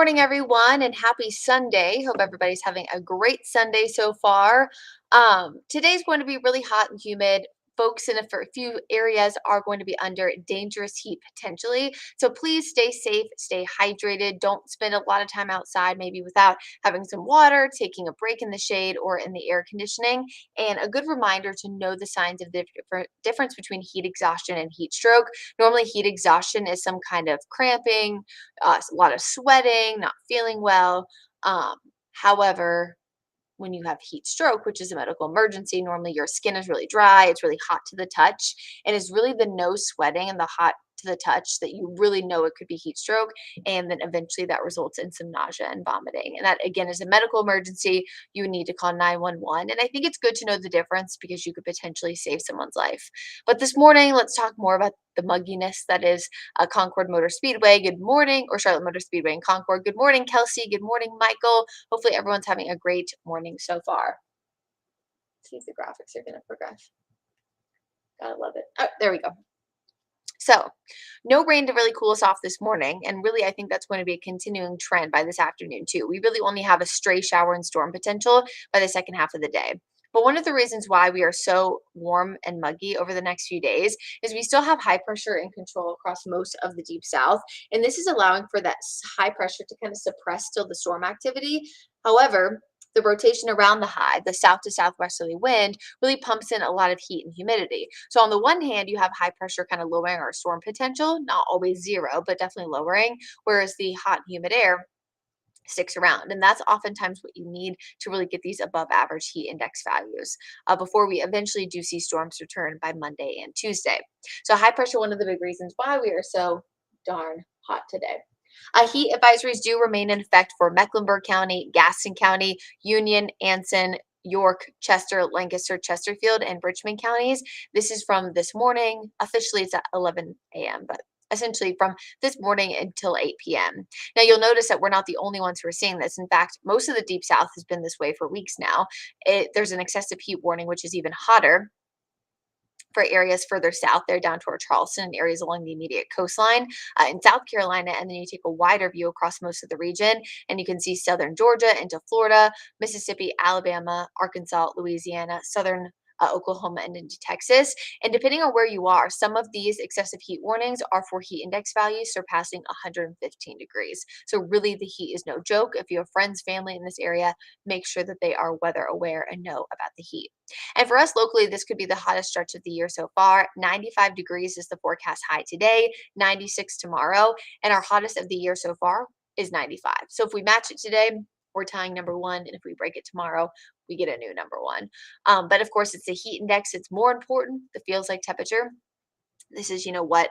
morning, everyone, and happy Sunday. Hope everybody's having a great Sunday so far. Today's going to be really hot and humid. Folks in a few areas are going to be under dangerous heat potentially. So please stay safe, stay hydrated. Don't spend a lot of time outside, maybe without having some water, taking a break in the shade or in the air conditioning. And a good reminder to know the signs of the difference between heat exhaustion and heat stroke. Normally, heat exhaustion is some kind of cramping, a lot of sweating, not feeling well. However, when you have heat stroke, which is a medical emergency, normally your skin is really dry, it's really hot to the touch, and it's really the no sweating and the hot to the touch that you really know it could be heat stroke. And then eventually that results in some nausea and vomiting. And that, again, is a medical emergency. You need to call 911. And I think it's good to know the difference because you could potentially save someone's life. But this morning, let's talk more about the mugginess that is Concord Motor Speedway. Good morning, or Charlotte Motor Speedway in Concord. Good morning, Kelsey. Good morning, Michael. Hopefully everyone's having a great morning so far. Let's see if the graphics are going to progress. Gotta love it. Oh, there we go. So, no rain to really cool us off this morning, and really I think that's going to be a continuing trend by this afternoon too. We really only have a stray shower and storm potential by the second half of the day. But one of the reasons why we are so warm and muggy over the next few days is we still have high pressure and control across most of the deep south, and this is allowing for that high pressure to kind of suppress still the storm activity. However, the rotation around the high, the south to southwesterly wind, really pumps in a lot of heat and humidity. So on the one hand, you have high pressure kind of lowering our storm potential, not always zero, but definitely lowering, whereas the hot and humid air sticks around. And that's oftentimes what you need to really get these above average heat index values before we eventually do see storms return by Monday and Tuesday. So high pressure, one of the big reasons why we are so darn hot today. Heat advisories do remain in effect for Mecklenburg County, Gaston County, Union, Anson, York, Chester, Lancaster, Chesterfield, and Richmond counties. This is from this morning. Officially, it's at 11 a.m., but essentially from this morning until 8 p.m. Now, you'll notice that we're not the only ones who are seeing this. In fact, most of the Deep South has been this way for weeks now. There's an excessive heat warning, which is even hotter for areas further south there down toward Charleston and areas along the immediate coastline in South Carolina. And then you take a wider view across most of the region and you can see southern Georgia into Florida, Mississippi, Alabama, Arkansas, Louisiana, southern Oklahoma, and into Texas. And depending on where you are, some of these excessive heat warnings are for heat index values surpassing 115 degrees. So really the heat is no joke. If you have friends, family in this area, make sure that they are weather aware and know about the heat. And for us locally, this could be the hottest stretch of the year so far. 95 degrees is the forecast high today, 96 tomorrow, and our hottest of the year so far is 95. So if we match it today, we're tying number one, and if we break it tomorrow, we get a new number one. But of course, it's the heat index. It's more important. The feels like temperature. This is, what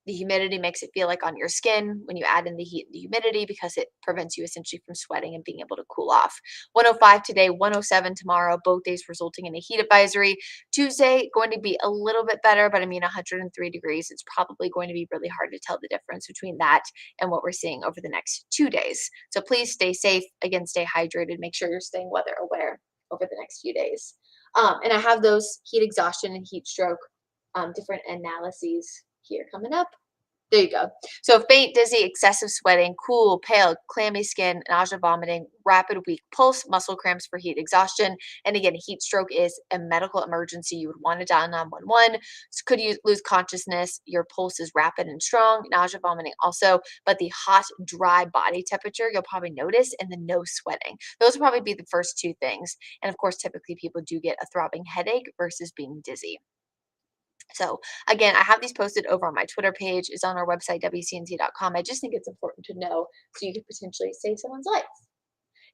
the humidity makes it feel like on your skin when you add in the heat and the humidity because it prevents you essentially from sweating and being able to cool off. 105 today, 107 tomorrow, both days resulting in a heat advisory. Tuesday going to be a little bit better, but 103 degrees. It's probably going to be really hard to tell the difference between that and what we're seeing over the next 2 days. So please stay safe. Again, stay hydrated. Make sure you're staying weather aware over the next few days. And I have those heat exhaustion and heat stroke different analyses here coming up. There you go. So faint, dizzy, excessive sweating, cool, pale, clammy skin, nausea, vomiting, rapid, weak pulse, muscle cramps for heat exhaustion. And again, heat stroke is a medical emergency. You would want to dial 911. So could you lose consciousness? Your pulse is rapid and strong, nausea, vomiting also, but the hot, dry body temperature, you'll probably notice, and the no sweating. Those will probably be the first two things. And of course, typically people do get a throbbing headache versus being dizzy. So again, I have these posted over on my Twitter page. It's on our website, wcnc.com. I just think it's important to know so you could potentially save someone's life.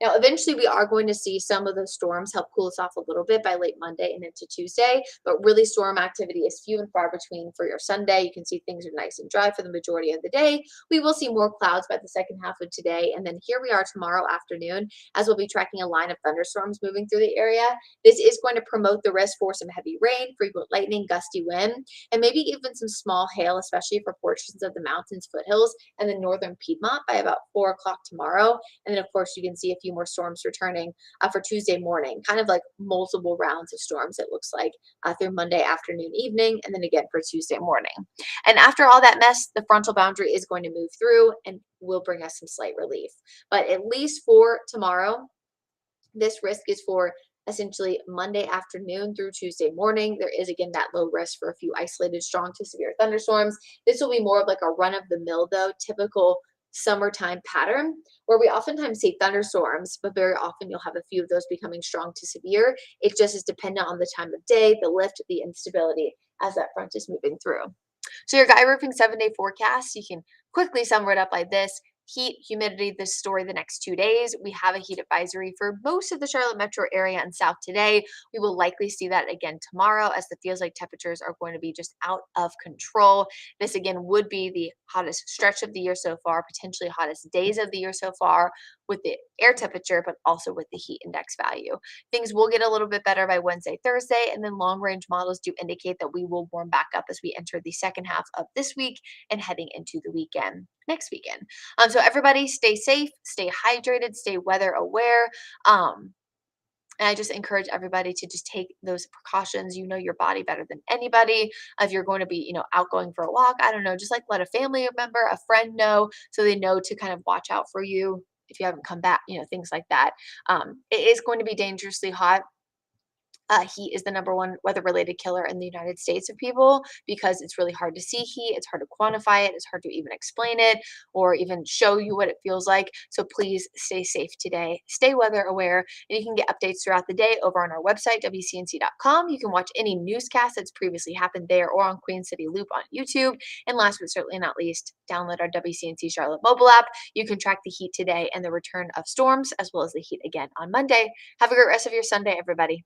Now, eventually, we are going to see some of those storms help cool us off a little bit by late Monday and into Tuesday, but really storm activity is few and far between for your Sunday. You can see things are nice and dry for the majority of the day. We will see more clouds by the second half of today, and then here we are tomorrow afternoon as we'll be tracking a line of thunderstorms moving through the area. This is going to promote the risk for some heavy rain, frequent lightning, gusty wind, and maybe even some small hail, especially for portions of the mountains, foothills, and the northern Piedmont by about 4 o'clock tomorrow. And then, of course, you can see a few more storms returning for Tuesday morning, kind of like multiple rounds of storms, it looks like, through Monday afternoon, evening, and then again for Tuesday morning. And after all that mess, the frontal boundary is going to move through and will bring us some slight relief. But at least for tomorrow, this risk is for essentially Monday afternoon through Tuesday morning. There is again that low risk for a few isolated strong to severe thunderstorms. This will be more of like a run of the mill, though, typical summertime pattern where we oftentimes see thunderstorms, but very often you'll have a few of those becoming strong to severe. It just is dependent on the time of day, the lift, the instability as that front is moving through. So your Guy Roofing 7-day forecast, you can quickly sum it up like this. Heat, humidity, this story the next 2 days. We have a heat advisory for most of the Charlotte metro area and south today. We will likely see that again tomorrow as the feels like temperatures are going to be just out of control. This again would be the hottest stretch of the year so far, potentially hottest days of the year so far with the air temperature, but also with the heat index value. Things will get a little bit better by Wednesday, Thursday, and then long range models do indicate that we will warm back up as we enter the second half of this week and heading into the weekend, next weekend. So everybody stay safe, stay hydrated, stay weather aware. And I just encourage everybody to just take those precautions. You know your body better than anybody. If you're going to be, out going for a walk, I don't know, just like let a family member, a friend know so they know to kind of watch out for you if you haven't come back, things like that. It is going to be dangerously hot. Heat is the number one weather-related killer in the United States of people because it's really hard to see heat. It's hard to quantify it. It's hard to even explain it or even show you what it feels like. So please stay safe today. Stay weather aware. And you can get updates throughout the day over on our website, WCNC.com. You can watch any newscast that's previously happened there or on Queen City Loop on YouTube. And last but certainly not least, download our WCNC Charlotte mobile app. You can track the heat today and the return of storms as well as the heat again on Monday. Have a great rest of your Sunday, everybody.